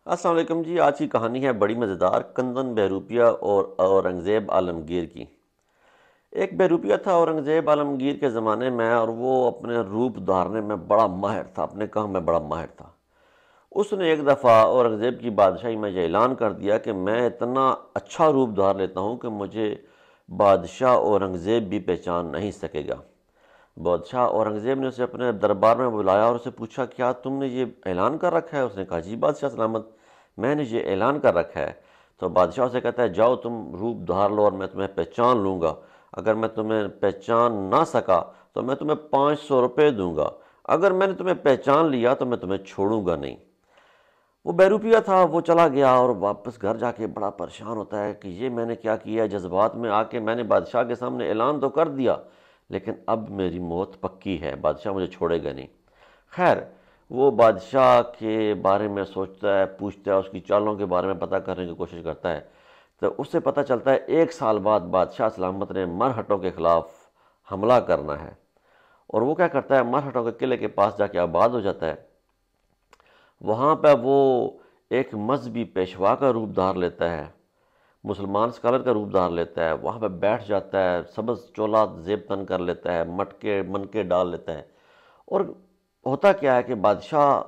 السلام علیکم جی، آج کی کہانی ہے بڑی مزیدار کندن بہروپیہ اور اورنگزیب عالمگیر کی۔ ایک بہروپیہ تھا اورنگزیب عالمگیر کے زمانے میں، اور وہ اپنے روپ دھارنے میں بڑا ماہر تھا، اپنے کام میں بڑا ماہر تھا۔ اس نے ایک دفعہ اورنگزیب کی بادشاہی میں یہ اعلان کر دیا کہ میں اتنا اچھا روپ دھار لیتا ہوں کہ مجھے بادشاہ اورنگزیب بھی پہچان نہیں سکے گا۔ بادشاہ اورنگزیب نے اسے اپنے دربار میں بلایا اور اسے پوچھا، کیا تم نے یہ اعلان کر رکھا ہے؟ اس نے کہا، جی بادشاہ سلامت، میں نے یہ اعلان کر رکھا ہے۔ تو بادشاہ سے کہتا ہے، جاؤ تم روپ دھار لو اور میں تمہیں پہچان لوں گا۔ اگر میں تمہیں پہچان نہ سکا تو میں تمہیں 500 روپے دوں گا۔ اگر میں نے تمہیں پہچان لیا تو میں تمہیں چھوڑوں گا نہیں۔ وہ بہروپیہ تھا، وہ چلا گیا اور واپس گھر جا کے بڑا پریشان ہوتا ہے کہ یہ میں نے کیا کیا ہے۔ جذبات میں آ کے میں نے بادشاہ کے سامنے اعلان تو کر دیا، لیکن اب میری موت پکی ہے، بادشاہ مجھے چھوڑے گا نہیں۔ خیر، وہ بادشاہ کے بارے میں سوچتا ہے، پوچھتا ہے، اس کی چالوں کے بارے میں پتہ کرنے کی کوشش کرتا ہے، تو اس سے پتہ چلتا ہے 1 سال بعد بادشاہ سلامت نے مرہٹوں کے خلاف حملہ کرنا ہے۔ اور وہ کیا کرتا ہے، مرہٹوں کے قلعے کے پاس جا کے آباد ہو جاتا ہے۔ وہاں پہ وہ ایک مذہبی پیشوا کا روپ دھار لیتا ہے، مسلمان اسکالر کا روپ دھار لیتا ہے، وہاں پہ بیٹھ جاتا ہے، سبز چولا زیب تن کر لیتا ہے، مٹکے منکے ڈال لیتا ہے۔ اور ہوتا کیا ہے کہ بادشاہ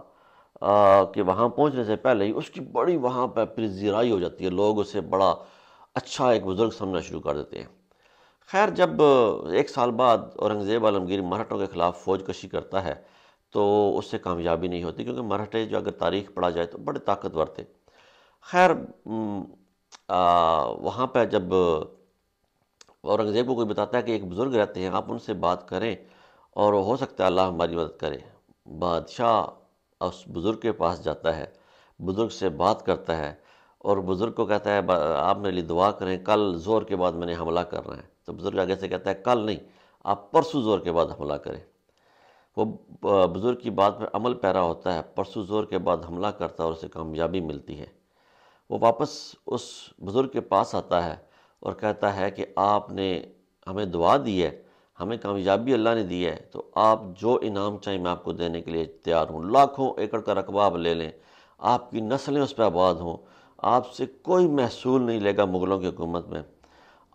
کہ وہاں پہنچنے سے پہلے ہی اس کی بڑی وہاں پہ پذیرائی ہو جاتی ہے، لوگ اسے بڑا اچھا ایک بزرگ سمجھنا شروع کر دیتے ہیں۔ خیر، جب 1 سال بعد اورنگزیب عالمگیر مرہٹوں کے خلاف فوج کشی کرتا ہے تو اس سے کامیابی نہیں ہوتی، کیونکہ مرہٹے جو اگر تاریخ پڑھا جائے تو بڑے طاقتور تھے۔ خیر، وہاں پہ جب اورنگزیب کو کوئی بتاتا ہے کہ ایک بزرگ رہتے ہیں، آپ ان سے بات کریں اور ہو سکتا ہے اللہ ہماری مدد کرے۔ بادشاہ اس بزرگ کے پاس جاتا ہے، بزرگ سے بات کرتا ہے اور بزرگ کو کہتا ہے، آپ میرے لیے دعا کریں، کل زور کے بعد میں نے حملہ کرنا ہے۔ تو بزرگ آگے سے کہتا ہے، کل نہیں، آپ پرسوں زور کے بعد حملہ کریں۔ وہ بزرگ کی بات پر عمل پیرا ہوتا ہے، پرسوں زور کے بعد حملہ کرتا ہے اور اسے کامیابی ملتی ہے۔ وہ واپس اس بزرگ کے پاس آتا ہے اور کہتا ہے کہ آپ نے ہمیں دعا دی ہے، ہمیں کامیابی اللہ نے دی ہے، تو آپ جو انعام چاہیں میں آپ کو دینے کے لیے تیار ہوں۔ لاکھوں ایکڑ کا رقبہ آپ لے لیں، آپ کی نسلیں اس پہ آباد ہوں، آپ سے کوئی محصول نہیں لے گا مغلوں کی حکومت میں،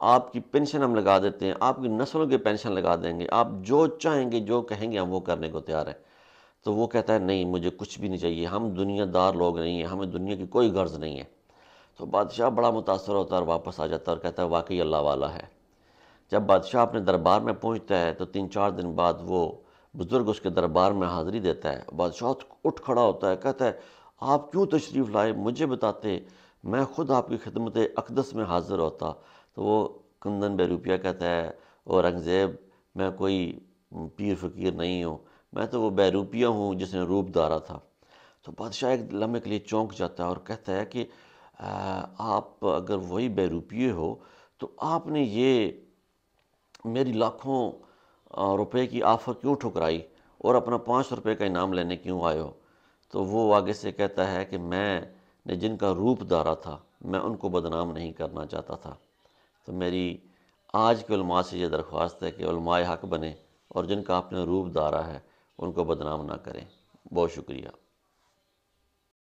آپ کی پینشن ہم لگا دیتے ہیں، آپ کی نسلوں کی پینشن لگا دیں گے، آپ جو چاہیں گے جو کہیں گے ہم وہ کرنے کو تیار ہیں۔ تو وہ کہتا ہے، نہیں، مجھے کچھ بھی نہیں چاہیے، ہم دنیا دار لوگ نہیں ہیں، ہمیں دنیا کی کوئی غرض نہیں ہے۔ تو بادشاہ بڑا متاثر ہوتا ہے اور واپس آ جاتا ہے اور کہتا ہے، واقعی اللہ والا ہے۔ جب بادشاہ اپنے دربار میں پہنچتا ہے تو 3-4 دن بعد وہ بزرگ اس کے دربار میں حاضری دیتا ہے۔ بادشاہ اٹھ کھڑا ہوتا ہے، کہتا ہے، آپ کیوں تشریف لائے؟ مجھے بتاتے، میں خود آپ کی خدمت اقدس میں حاضر ہوتا۔ تو وہ کندن بہروپیہ کہتا ہے، اورنگزیب، میں کوئی پیر فقیر نہیں ہوں، میں تو وہ بہروپیہ ہوں جس نے روپ دھارا تھا۔ تو بادشاہ ایک لمحے کے لیے چونک جاتا ہے اور کہتا ہے کہ آپ اگر وہی بہروپیے ہو تو آپ نے یہ میری لاکھوں روپے کی آفر کیوں ٹھکرائی اور اپنا 500 روپے کا انعام لینے کیوں آئے ہو؟ تو وہ آگے سے کہتا ہے کہ میں نے جن کا روپ دھارا تھا میں ان کو بدنام نہیں کرنا چاہتا تھا۔ تو میری آج کے علماء سے یہ درخواست ہے کہ علماء حق بنیں اور جن کا آپ نے روپ دھارا ہے ان کو بدنام نہ کریں۔ بہت شکریہ۔